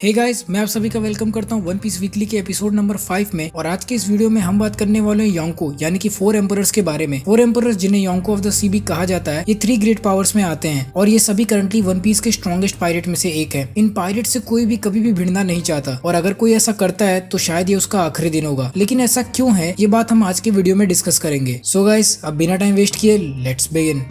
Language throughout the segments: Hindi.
हे गाइस, मैं आप सभी का वेलकम करता हूं वन पीस वीकली के एपिसोड नंबर 5 में। और आज के इस वीडियो में हम बात करने वाले हैं योंको यानी कि 4 एम्परर्स के बारे में। 4 एम्परर्स जिन्हें योंको ऑफ द सी भी कहा जाता है, ये 3 ग्रेट पावर्स में आते हैं और ये सभी करंटली वन पीस के स्ट्रॉन्गेस्ट पायरेट में से एक है। इन पायरेट से कोई भी कभी भी भिड़ना नहीं चाहता और अगर कोई ऐसा करता है तो शायद ये उसका आखिरी दिन होगा। लेकिन ऐसा क्यों है, ये बात हम आज के वीडियो में डिस्कस करेंगे। सो गाइस, अब बिना टाइम वेस्ट किए let's begin.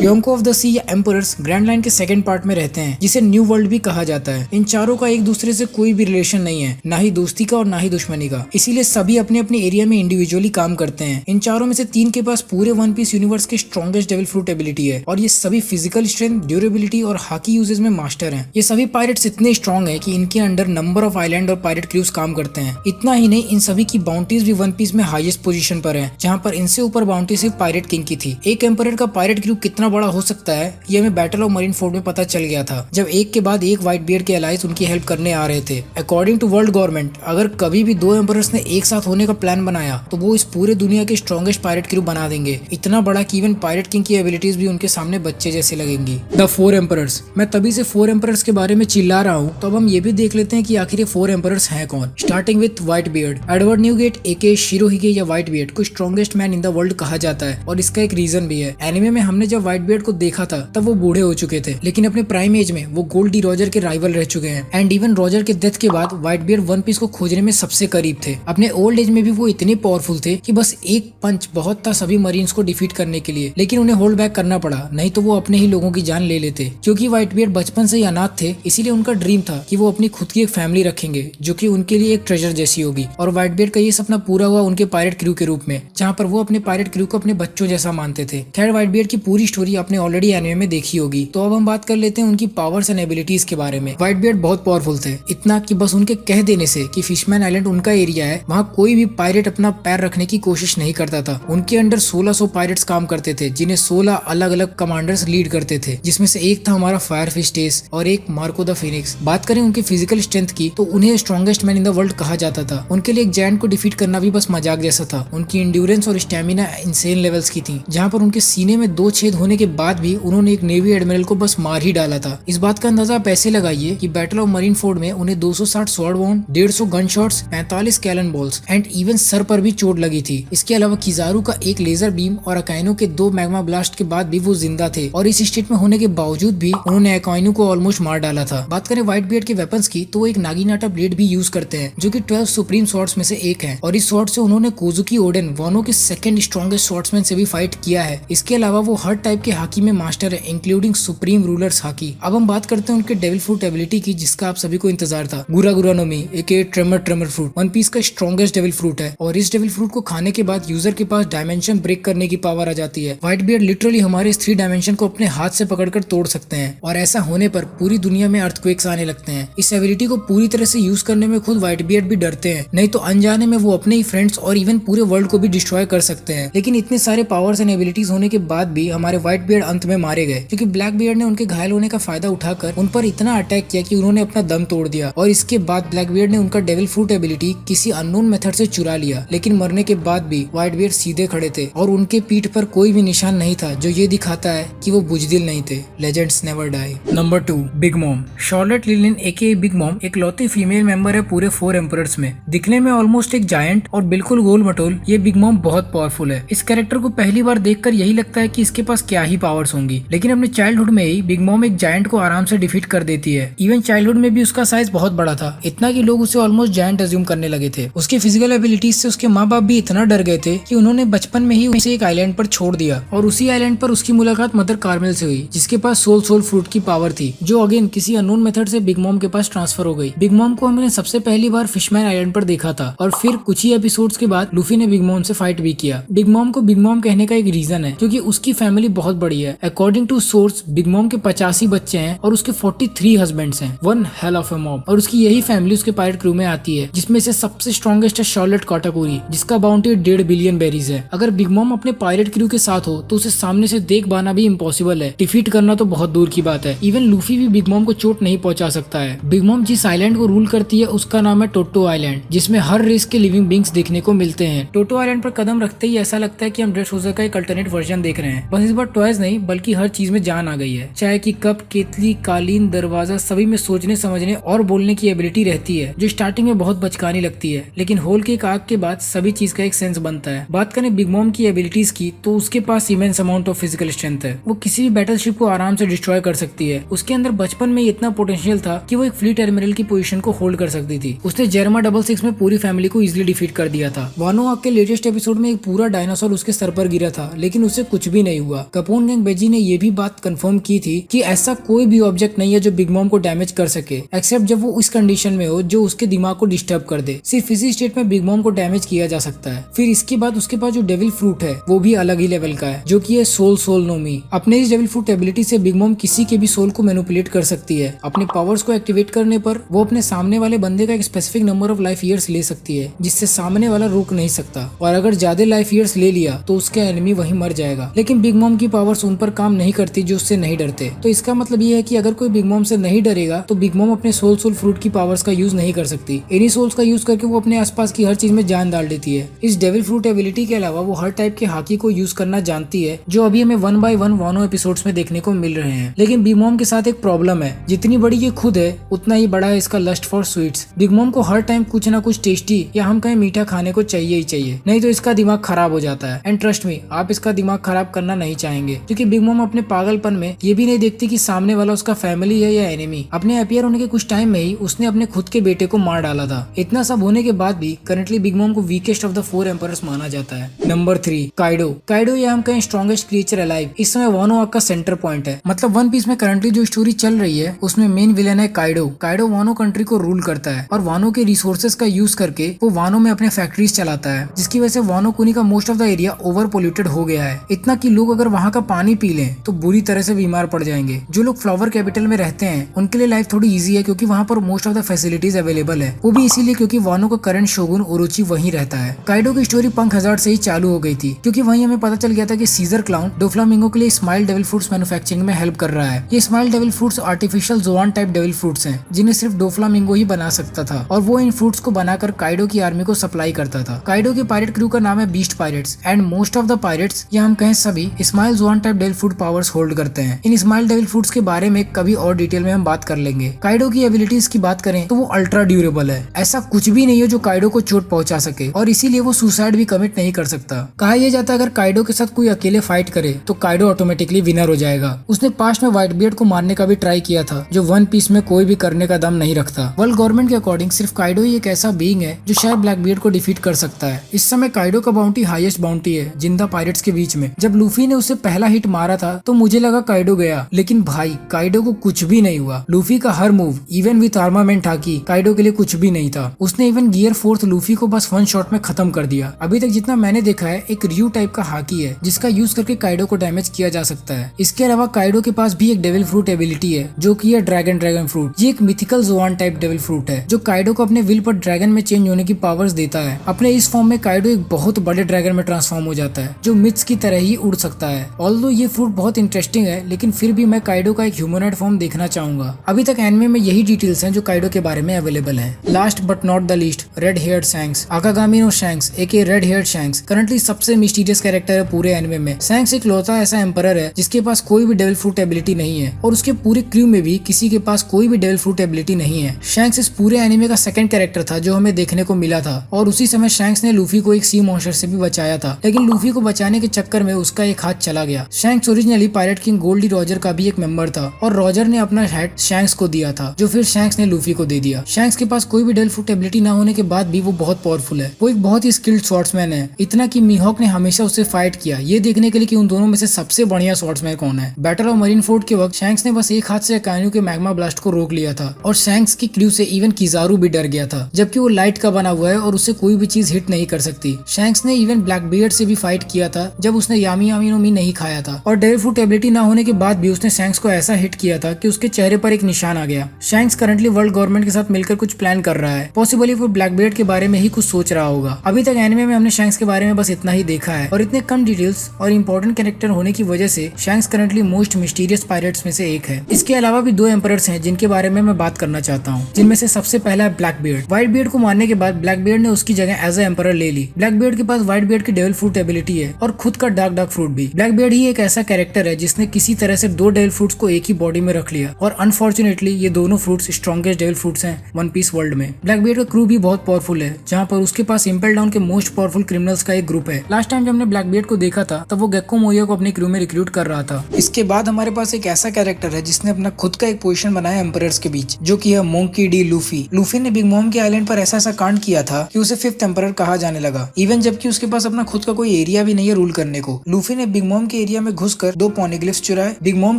Yonko of the sea या एम्परर्स ग्रैंड लाइन के सेकंड पार्ट में रहते हैं, जिसे न्यू वर्ल्ड भी कहा जाता है। इन चारों का एक दूसरे से कोई भी रिलेशन नहीं है, ना ही दोस्ती का और ना ही दुश्मनी का। इसीलिए सभी अपने अपने एरिया में इंडिविजुअली काम करते हैं। इन चारों में से 3 के पास पूरे वन पीस यूनिवर्स के स्ट्रॉन्गेस्ट डेविल फ्रूट एबिलिटी है और ये सभी फिजिकल स्ट्रेंथ, ड्यूरेबिलिटी और हाकी यूजेस में मास्टर हैं। ये सभी पायरेट्स इतने स्ट्रॉन्ग है कि इनके अंडर नंबर ऑफ आइलैंड और पायरेट क्रूज काम करते हैं। इतना ही नहीं, इन सभी की बाउंटीज भी वन पीस में हाईएस्ट पोजीशन पर है, जहाँ पर इनसे ऊपर बाउंटी सिर्फ पायरेट किंग की थी। एक एम्परर का पायरेट क्रू कितना बड़ा हो सकता है, ये हमें बैटल ऑफ मरीन फोर्ड में पता चल गया था, जब एक के बाद एक व्हाइट बियर्ड के एलाइज उनकी हेल्प करने आ रहे थे। अकॉर्डिंग टू वर्ल्ड गवर्नमेंट, अगर कभी भी 2 एम्परर्स ने एक साथ होने का प्लान बनाया तो वो इस पूरे दुनिया के स्ट्रॉन्गेस्ट पायरेट क्रू बना देंगे। इतना बड़ा कि इवन पायरेट किंग की एबिलिटीज भी उनके सामने बच्चे जैसे लगेंगी। The 4 emperors. मैं तभी से 4 एम्परर्स के बारे में चिल्ला रहा हूँ, तो अब हम ये भी देख लेते हैं कि आखिर ये 4 एम्परर्स हैं कौन। Starting with Whitebeard. Edward Newgate aka Shirohige या व्हाइट बियर्ड को strongest man in the world कहा जाता है और इसका एक रीजन भी है। एनिमे में हमने जब व्हाइट बियर्ड को देखा था तब वो बूढ़े हो चुके थे, लेकिन अपने प्राइम एज में वो गोल्ड डी रॉजर के राइवल रह चुके हैं। एंड इवन रॉजर के डेथ के बाद व्हाइट बियर्ड वन पीस को खोजने में सबसे करीब थे। अपने ओल्ड एज में भी वो इतने पावरफुल थे कि बस एक पंच बहुत था सभी मरीन्स को डिफीट करने के लिए, लेकिन उन्हें होल्ड बैक करना पड़ा, नहीं तो वो अपने ही लोगों की जान ले लेते। क्योंकि व्हाइट बियर्ड बचपन से ही अनाथ थे, इसीलिए उनका ड्रीम था कि वो अपनी खुद की एक फैमिली रखेंगे जो कि उनके लिए एक ट्रेजर जैसी होगी। और व्हाइट बियर्ड का ये सपना पूरा हुआ उनके पायरेट क्रू के रूप में, जहाँ पर वो अपने पायरेट क्रू को अपने बच्चों जैसा मानते थे। खैर, व्हाइट बियर्ड की पूरी स्टोरी आपने ऑलरेडी एनिमे में देखी होगी, तो अब हम बात कर लेते हैं उनकी पावर्स एंड एबिलिटीज के बारे में। व्हाइट बियर्ड बहुत पावरफुल थे, इतना कि बस उनके कह देने से कि फिशमैन आइलैंड उनका एरिया है, वहाँ कोई भी पायरेट अपना पैर रखने की कोशिश नहीं करता था। उनके अंडर 1600 पायरेट्स काम करते थे, जिन्हें 16 अलग अलग कमांडर्स लीड करते थे, जिसमें से एक था हमारा फायर फिश टेस और एक मार्को द फिनिक्स। बात करें उनके फिजिकल स्ट्रेंथ की, तो उन्हें strongest man in the world कहा जाता था। उनके लिए एक जायंट को डिफीट करना भी बस मजाक जैसा था। उनकी इंड्योरेंस और स्टेमिना इंसेन लेवल्स की थी, जहाँ पर उनके सीने में 2 छेद होने के बाद भी उन्होंने एक नेवी एडमिरल को बस मार ही डाला था। इस बात का अंदाजा आप ऐसे लगाइए कि बैटल ऑफ मरीन फोर्ड में उन्हें 260 स्वॉर्ड वोन, 150 gun shots, 45 cannon balls and even सर पर भी चोट लगी थी। इसके अलावा किजारू का एक लेजर बीम और अकाइनो के 2 मैग्मा ब्लास्ट के बाद भी वो जिंदा थे और इस स्टेट में होने के बावजूद भी उन्होंने अकाइनो को ऑलमोस्ट मार डाला था। बात करें व्हाइट बियर्ड के वेपन्स की, तो वो एक नागिनाटा ब्लेड भी यूज करते हैं, जो कि 12 सुप्रीम स्वॉर्ड्स में से एक है और इस स्वॉर्ड से उन्होंने कोजुकी ओडेन, वानो के सेकंड स्ट्रॉन्गेस्ट स्वॉर्ड्समैन से भी फाइट किया है। इसके अलावा वो हर टाइप के हाकी में मास्टर है, इंक्लूडिंग सुप्रीम रूलर्स हाकी। अब हम बात करते हैं उनके डेविल फ्रूट एबिलिटी की, जिसका आप सभी को इंतजार था। गुरा गुरा नो मी एके ट्रेमर फ्रूट वन पीस का स्ट्रॉन्गेस्ट डेविल फ्रूट है और इस डेविल फ्रूट को खाने के बाद यूजर के पास डायमेंशन ब्रेक करने की पावर आ जाती है। व्हाइट बियर्ड लिटरली हमारे इस 3 डायमेंशन को अपने हाथ से पकड़कर तोड़ सकते हैं और ऐसा होने पर पूरी दुनिया में अर्थक्वेक्स आने लगते हैं। इस एबिलिटी को पूरी तरह से यूज करने में खुद व्हाइट बियर्ड भी डरते हैं, नहीं तो अनजाने में वो अपने ही फ्रेंड्स और इवन पूरे वर्ल्ड को भी डिस्ट्रॉय कर सकते हैं। लेकिन इतने सारे पावर्स एंड एबिलिटीज होने के बाद भी हमारे व्हाइट बियर्ड अंत में मारे गए, क्योंकि ब्लैक बियर्ड ने उनके घायल होने का फायदा उठाकर उन पर इतना अटैक किया कि उन्होंने अपना दम तोड़ दिया। और इसके बाद ब्लैक बियर्ड ने उनका डेविल फ्रूट एबिलिटी किसी अननोन मेथड से चुरा लिया, लेकिन मरने के बाद भी व्हाइट बियर्ड सीधे खड़े थे और उनके पीठ पर कोई भी निशान नहीं था, जो ये दिखाता है कि वो बुजदिल नहीं थे। Legends never die. Number 2, Big Mom. Charlotte Linlin aka Big Mom एक लौती फीमेल मेंबर है पूरे 4 एम्परर्स में। दिखने में ऑलमोस्ट एक जायंट और बिल्कुल गोल मटोल, ये बिग मॉम बहुत पावरफुल है। इस कैरेक्टर को पहली बार देखकर यही लगता है कि इसके पास क्या ही पावर्स होंगी, लेकिन अपने चाइल्डहुड में ही बिग मॉम एक जायंट को आराम से डिफीट कर देती है। इवन चाइल्डहुड में भी उसका साइज बहुत बड़ा था, इतना कि लोग उसे ऑलमोस्ट जायंट अज्यूम करने लगे थे। उसके फिजिकल एबिलिटीज से उसके माँ बाप भी इतना डर गए थे कि उन्होंने बचपन में ही उसे एक आइलैंड पर छोड़ दिया और उसी आइलैंड पर उसकी मुलाकात मदर कार्मेल से हुई, जिसके पास सोल फ्रूट की पावर थी, जो अगेन किसी अननोन मेथड से बिग मॉम के पास ट्रांसफर हो गई। बिग मॉम को हमने सबसे पहली बार फिशमैन आइलैंड पर देखा था और फिर कुछ ही एपिसोड्स के बाद लूफी ने बिग मॉम से फाइट भी किया। बिग मॉम को बिग मॉम कहने का एक रीजन है, क्योंकि उसकी फैमिली बहुत बड़ी है। According to source, big mom के 85 बच्चे हैं और उसके 43 हस्बैंड्स हैं। One hell of a mom. और उसकी यही फैमिली उसके पायरेट क्रू में आती है, जिसमें से सबसे स्ट्रॉन्गेस्ट है शार्लेट काटाकुरी, जिसका बाउंटी 1.5 बिलियन बेरीज है। अगर बिग मॉम अपने पायरेट क्रू के साथ हो तो उसे सामने से देख पाना भी इम्पॉसिबल है, डिफीट करना तो बहुत दूर की बात है। इवन लूफी भी बिग मॉम को चोट नहीं पहुंचा सकता है। बिग मॉम जिस आइलैंड को रूल करती है उसका नाम है टोटो आइलैंड, जिसमें हर रेस के लिविंग बींग्स देखने को मिलते हैं। टोटो आइलैंड पर कदम रखते ही ऐसा लगता है कि हम ड्रेस रोजर का एक अल्टरनेट वर्जन देख रहे हैं। बस इस बार टॉयज नहीं बल्कि हर चीज में जान आ गई है। चाहे कि कप, केतली, कालीन, दरवाजा, सभी में सोचने समझने और बोलने की एबिलिटी रहती है, जो स्टार्टिंग में बहुत बचकानी लगती है, लेकिन होल केक आग के बाद सभी चीज का एक सेंस बनता है। बात करें बिग मॉम की एबिलिटीज की, तो उसके पास immense amount of physical strength है। वो किसी भी बैटलशिप को आराम से डिस्ट्रॉय कर सकती है। उसके अंदर बचपन में इतना पोटेंशियल था कि वो एक फ्लीट एडमिरल की पोजीशन को होल्ड कर सकती थी। उसने जेरमा 66 में पूरी फैमिली को इजीली डिफीट कर दिया था। वानो आग के लेटेस्ट एपिसोड में एक पूरा डायनासोर उसके सर पर गिरा था, लेकिन उससे कुछ भी नहीं हुआ। कपूर गैंग बेजी ने ये भी बात कंफर्म की थी कि ऐसा कोई भी ऑब्जेक्ट नहीं है जो बिग मॉम को डैमेज कर सके, एक्सेप्ट जब वो इस कंडीशन में हो जो उसके दिमाग को डिस्टर्ब कर दे। सिर्फ इसी स्टेट में बिग मॉम को डैमेज किया जा सकता है। फिर इसके बाद उसके पास जो डेविल फ्रूट है वो भी अलग ही लेवल का है, जो कि है सोल नोमी। अपने इस डेविल फ्रूट एबिलिटी से बिग मॉम किसी के भी सोल को मैनिपुलेट कर सकती है। अपने पावर्स को एक्टिवेट करने पर वो अपने सामने वाले बंदे का एक specific number of life years ले सकती है, जिससे सामने वाला रोक नहीं सकता, और अगर ज्यादा लाइफ ईयर्स ले लिया तो उसका एनिमी वहीं मर जाएगा। लेकिन बिग मॉम की पावर्स उन पर काम नहीं करती जो उससे नहीं डरते। तो इसका मतलब ये है कि अगर कोई बिग मॉम से नहीं डरेगा तो बिग मॉम अपने सोल फ्रूट की पावर्स का यूज नहीं कर सकती। इन्हीं सोल्स का यूज करके वो अपने आसपास की हर चीज में जान डाल देती है। इस डेविल फ्रूट एबिलिटी के अलावा वो हर टाइप के हाकी को यूज करना जानती है, जो अभी हमें 1 by 1 वानो एपिसोड्स में देखने को मिल रहे हैं। लेकिन बिग मॉम के साथ एक प्रॉब्लम है, जितनी बड़ी ये खुद है उतना ही बड़ा है इसका lust for sweets. Big mom को हर टाइम कुछ ना कुछ टेस्टी या हम कहें मीठा खाने को चाहिए ही चाहिए, नहीं तो इसका दिमाग खराब हो जाता है। एंड ट्रस्ट मी, आप इसका दिमाग खराब करना नहीं चाहेंगे, क्योंकि बिग मॉम अपने पागलपन में ये भी नहीं देखती कि सामने वाला उसका फैमिली है या एनिमी। अपने अपीयर होने के कुछ टाइम में ही उसने अपने खुद के बेटे को मार डाला था। इतना सब होने के बाद भी करंटली बिग मॉम को वीकेस्ट ऑफ द 4 एम्परर्स माना जाता है। Number 3, Kaido. काइडो या हम कहें स्ट्रॉन्गेस्ट क्रिएचर अलाइव, इस समय वानो आर्क का सेंटर पॉइंट है। मतलब वन पीस में करंटली जो स्टोरी चल रही है उसमें मेन विलेन है काइडो। काइडो वानो कंट्री को रूल करता है और वानो के रिसोर्सेज का यूज करके वो वानो में अपने फैक्ट्रीज चलाता है, जिसकी वजह से वानो कुनी का most of the area over polluted हो गया है। इतना कि लोग अगर वहाँ का पानी पी लें तो बुरी तरह से बीमार पड़ जाएंगे। जो लोग फ्लावर कैपिटल में रहते हैं उनके लिए लाइफ थोड़ी इजी है, क्योंकि वहाँ पर most of the facilities available है। वो भी इसीलिए क्योंकि वानो का करंट शोगुन ओरोची वहीं रहता है। काइडो की स्टोरी पंख हजार्ड से ही चालू हो गई थी, क्योंकि वहीं हमें पता चल गया था कि सीजर क्लाउन डोफ्लामिंगो के लिए स्माइल डेविल फ्रूट्स मैन्युफैक्चरिंग में हेल्प कर रहा है। ये smile devil fruits artificial Zoan type devil fruits हैं, जिन्हें सिर्फ डोफ्लामिंगो ही बना सकता था, और वो इन फ्रूट्स को बनाकर काइडो की आर्मी को सप्लाई करता था। काइडो के पायरेट क्रू का नाम है beast pirates, and most of the pirates या हम कहें सभी smile Zoan type devil fruit powers hold करते हैं। इन स्माइल डेविल फ्रूट्स के बारे में कभी और डिटेल में हम बात कर लेंगे। काइडो की एबिलिटीज की बात करें तो वो अल्ट्रा ड्यूरेबल है। ऐसा कुछ भी नहीं है जो काइडो को चोट पहुंचा सके, और इसीलिए वो सुसाइड भी कमिट नहीं कर सकता। कहा यह जाता है अगर काइडो के साथ कोई अकेले फाइट करे तो काइडो ऑटोमेटिकली विनर हो जाएगा। उसने पास्ट में व्हाइट बियर्ड को मारने का भी ट्राई किया था, जो वन पीस में कोई भी करने का दम नहीं रखता। वर्ल्ड गवर्नमेंट के अकॉर्डिंग सिर्फ काइडो ही एक ऐसा बीइंग है जो शायद ब्लैक बियर्ड को डिफीट कर सकता है। इस समय काइडो का बाउंटी हाईएस्ट बाउंटी है जिंदा पायरेट्स के बीच में। जब लूफी ने उसे पहला हिट मारा था तो मुझे लगा काइडो गया, लेकिन भाई काइडो को कुछ भी नहीं हुआ। लूफी का हर move even with armament haki Kaido के लिए कुछ भी नहीं था। उसने इवन गियर 4th लूफी को बस 1 शॉट में खत्म कर दिया। अभी तक जितना मैंने देखा है एक रियू टाइप का हाकी है जिसका यूज करके काइडो को डैमेज किया जा सकता है। इसके अलावा काइडो के पास भी एक डेविल फ्रूट एबिलिटी है जो कि है ड्रैगन फ्रूट। ये एक mythical Zoan type devil fruit है जो काइडो को अपने विल पर ड्रैगन में चेंज होने की पावर्स देता है। अपने इस फॉर्म में काइडो एक बहुत बड़े ड्रैगन में ट्रांसफॉर्म हो जाता है जो मिथ्स की तरह ही उड़ सकता है। ऑल्दो ये फ्रूट बहुत इंटरेस्टिंग है, लेकिन फिर भी मैं काइडो का एक ह्यूमनॉइड फॉर्म देखना चाहूंगा। अभी तक एनिमे में यही डिटेल्स हैं जो काइडो के बारे में अवेलेबल हैं। Last but not the least, red haired Shanks, Akagami no Shanks aka red haired Shanks currently सबसे मिस्टीरियस कैरेक्टर है पूरे एनिमे में। शैंक्स एक लौता ऐसा एम्परर है जिसके पास कोई भी डेविल फ्रूट एबिलिटी नहीं है, और उसके पूरे क्रू में भी किसी के पास कोई भी डेविल फ्रूट एबिलिटी नहीं है। शैंक्स इस पूरे एनिमे का सेकंड कैरेक्टर था जो हमें देखने को मिला था, और उसी समय शैंक्स ने लूफी को एक सी मॉन्स्टर से भी बचाया था, लेकिन लूफी को बचाने के चक्कर में उसका एक हाथ चला गया। Shanks originally pirate king Gol D Roger का भी एक मेंबर था, और रॉजर ने अपना हेड शैंक्स को दिया था, जो फिर शैंक्स ने लूफी को दे दिया। शैंक्स के पास कोई भी डेविल फ्रूट एबिलिटी ना होने के बाद भी वो बहुत पावरफुल है। वो एक बहुत ही स्किल्ड स्वॉर्ड्समैन है, इतना कि मीहॉक ने हमेशा उससे फाइट किया ये देखने के लिए कि उन दोनों में से सबसे बढ़िया स्वॉर्ड्समैन कौन है। बैटल ऑफ मरीन फोर्ट के वक्त शैंक्स ने बस एक हाथ से काइनो के मैग्मा ब्लास्ट को रोक लिया था, और शैंक्स की क्रू से इवन किजारू भी डर गया था, जबकि वो लाइट का बना हुआ है और उससे कोई भी चीज हिट नहीं कर सकती। शैंक्स ने इवन ब्लैक बियर्ड से भी फाइट किया था जब उसने यामी यामी नो मी नहीं खाया था, और डेविल फ्रूट एबिलिटी ना होने के बाद भी उसने शैंक्स को ऐसा हिट किया था कि उसके चेहरे पर एक निशान आ गया। शैंक्स करंटली वर्ल्ड गवर्नमेंट के साथ मिलकर कुछ प्लान कर रहा है, पॉसिबली वो ब्लैक बियर्ड के बारे में ही कुछ सोच रहा होगा। अभी तक एनिमे में हमने शैंक्स के बारे में बस इतना ही देखा है, और इतने कम डिटेल्स और इंपॉर्टेंट कैरेक्टर होने की वजह से shanks currently most mysterious pirates में से एक है। इसके अलावा भी 2 एम्परर्स हैं जिनके बारे में मैं बात करना चाहता हूँ, जिनमें से सबसे पहला है ब्लैक बियर्ड। व्हाइट बियर्ड को मारने के बाद ब्लैक बियर्ड ने उसकी जगह एज ए एम्परर ले ली। ब्लैक बियर्ड के पास व्हाइट बियर्ड की डेविल फ्रूट एबिलिटी है और खुद का डार्क फ्रूट भी। ब्लैक बियर्ड ब्लैकबीयर्ड ही एक ऐसा कैरेक्टर है जिसने किसी तरह से 2 डेविल फ्रूट्स को एक ही बॉडी में रख लिया और अनफॉर्चुनेटली ये दोनों फ्रूट्स स्ट्रॉन्गेस्ट डेविल फ्रूट्स हैं वन पीस वर्ल्ड में। ब्लैकबीयर्ड का क्रू भी बहुत पावरफुल है, जहाँ पर उसके पास इम्पेल डाउन के मोस्ट पावरफुल क्रिमिनल्स का एक ग्रुप है। लास्ट टाइम जब हमने ब्लैकबीयर्ड को देखा था तब वो गेक्को मोरिया को अपने क्रू में रिक्रूट कर रहा था। इसके बाद हमारे पास एक ऐसा कैरेक्टर है जिसने अपना खुद का एक पोजीशन बनाया एम्परर्स के बीच, जो कि है मोंकी डी लूफी। लूफी ने बिग मॉम के आइलैंड पर ऐसा कांड किया था कि उसे 5th एम्परर कहा जाने लगा, इवन जबकि उसके पास अपना खुद का कोई एरिया भी नहीं है रूल करने को। लूफी ने बिग मॉम के एरिया में घुसकर 2 पॉनिग्लिफ्स चुराए, बिग मॉम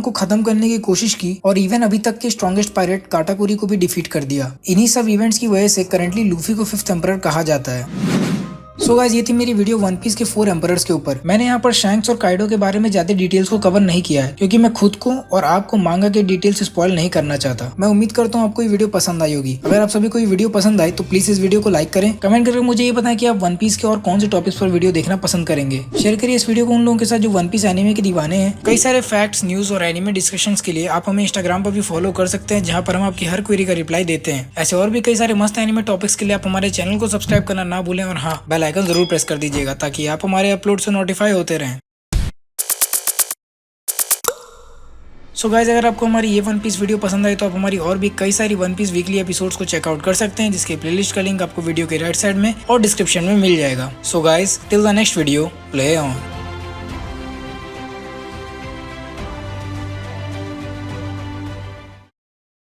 को खत्म करने की कोशिश की और इवन अभी तक के स्ट्रॉन्गेस्ट पायरेट काटाकुरी को भी डिफीट कर दिया। इन्हीं सब इवेंट्स की वजह से करंटली लूफी को 5th एम्परर कहा जाता है। सो गाइस, ये थी मेरी वीडियो वन पीस के 4 एम्परर्स के ऊपर। मैंने यहाँ पर शैंक्स और काइडो के बारे में ज्यादा डिटेल्स को कवर नहीं किया है, क्योंकि मैं खुद को और आपको मांगा के डिटेल्स स्पॉइल नहीं करना चाहता। मैं उम्मीद करता हूँ आपको ये वीडियो पसंद आई होगी। अगर आप सभी को ये वीडियो पसंद आई तो प्लीज इस वीडियो को लाइक करें, कमेंट करके मुझे ये बताएं कि आप वन पीस के और कौन से टॉपिक्स पर वीडियो देखना पसंद करेंगे। शेयर करिए इस वीडियो को उन लोगों के साथ जो वन पीस एनिमे के दीवाने हैं। कई सारे फैक्ट्स, न्यूज और एनिमे डिस्कशंस के लिए आप हमें इंस्टाग्राम पर भी फॉलो कर सकते हैं, जहाँ पर हम आपकी हर क्वेरी का रिप्लाई देते हैं। ऐसे और भी कई सारे मस्त एनिमे टॉपिक्स के लिए आप हमारे चैनल को सब्सक्राइब करना ना भूलें और हाँ, बेल आइकन जरूर प्रेस कर दीजिएगा ताकि आप हमारे अपलोड से नोटिफाई होते रहें। सो गाइज, अगर आपको हमारी ये वन पीस वीडियो पसंद आई तो आप हमारी और भी कई सारी वन पीस वीकली एपिसोड्स को चेकआउट कर सकते हैं, जिसके प्लेलिस्ट का लिंक आपको वीडियो के राइट साइड में और डिस्क्रिप्शन में मिल जाएगा। So guys, till the next video, play on.